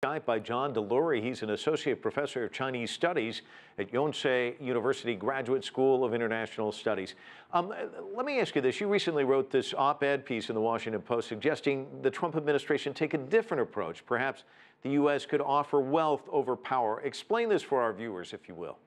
By John Delury. He's an associate professor of Chinese studies at Yonsei University Graduate School of International Studies. Let me ask you this. You recently wrote this op-ed piece in the Washington Post suggesting the Trump administration take a different approach. Perhaps the U.S. could offer wealth over power. Explain this for our viewers, if you will.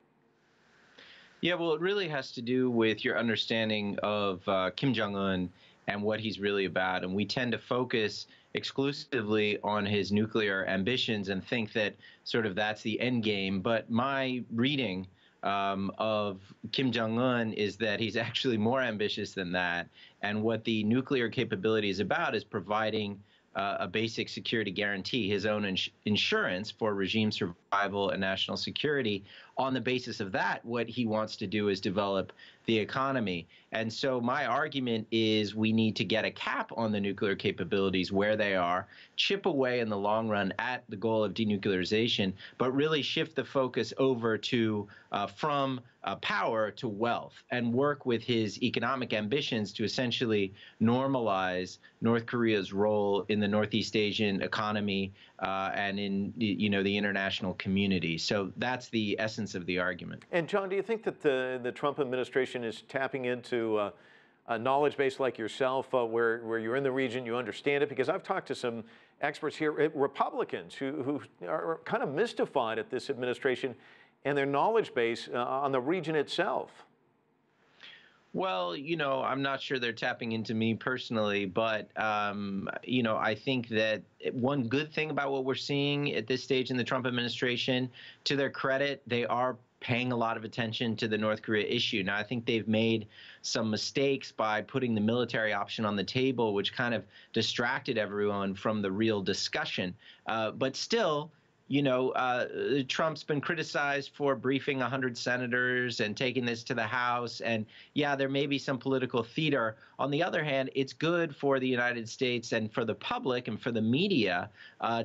Yeah, well, it really has to do with your understanding of Kim Jong-un and what he's really about. And we tend to focus exclusively on his nuclear ambitions and think that sort of that's the end game. But my reading of Kim Jong-un is that he's actually more ambitious than that. And what the nuclear capability is about is providing a basic security guarantee, his own insurance for regime survival and national security. On the basis of that, what he wants to do is develop the economy. And so my argument is we need to get a cap on the nuclear capabilities where they are, chip away in the long run at the goal of denuclearization, but really shift the focus over to from power to wealth and work with his economic ambitions to essentially normalize North Korea's role in the Northeast Asian economy and in the international community. So that's the essence of the argument. And John, do you think that the Trump administration is tapping into a knowledge base like yourself, where you're in the region, you understand it? Because I've talked to some experts here, Republicans, who are kind of mystified at this administration and their knowledge base on the region itself. Well, I'm not sure they're tapping into me personally, but, I think that one good thing about what we're seeing at this stage in the Trump administration, to their credit, they are paying a lot of attention to the North Korea issue. Now, I think they've made some mistakes by putting the military option on the table, which kind of distracted everyone from the real discussion. But still, Trump's been criticized for briefing 100 senators and taking this to the House. And yeah, there may be some political theater. On the other hand, it's good for the United States and for the public and for the media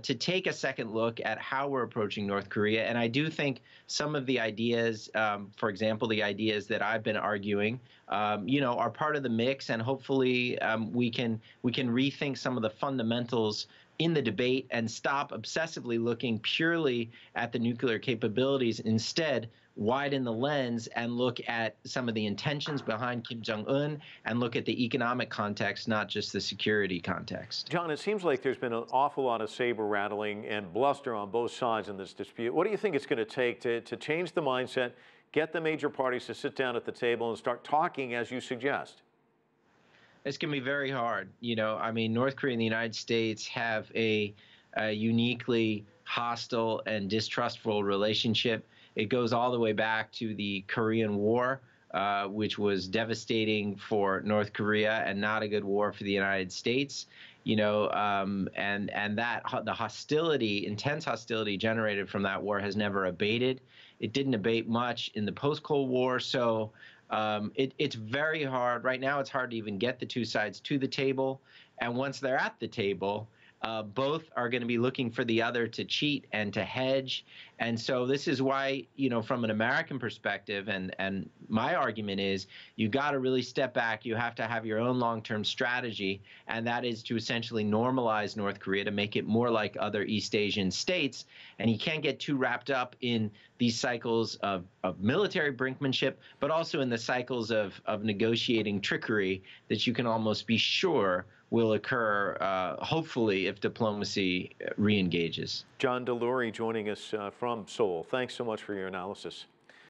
to take a second look at how we're approaching North Korea. And I do think some of the ideas, for example, the ideas that I've been arguing, are part of the mix. And hopefully we can rethink some of the fundamentals in the debate and stop obsessively looking purely at the nuclear capabilities, instead widen the lens and look at some of the intentions behind Kim Jong-un and look at the economic context, not just the security context. John, it seems like there's been an awful lot of saber rattling and bluster on both sides in this dispute. What do you think it's going to take to change the mindset, get the major parties to sit down at the table and start talking as you suggest? It's going to be very hard. North Korea and the United States have a uniquely hostile and distrustful relationship. It goes all the way back to the Korean War, which was devastating for North Korea and not a good war for the United States. And that the hostility, intense hostility generated from that war has never abated. It didn't abate much in the post-Cold War. So it's very hard. Right now, it's hard to even get the two sides to the table. And once they're at the table, both are going to be looking for the other to cheat and to hedge. And so this is why, from an American perspective, and my argument is you got to really step back. You have to have your own long-term strategy, and that is to essentially normalize North Korea to make it more like other East Asian states. And you can't get too wrapped up in these cycles of military brinkmanship, but also in the cycles of negotiating trickery that you can almost be sure will occur, hopefully, if diplomacy re-engages. John Delury joining us from Seoul. Thanks so much for your analysis.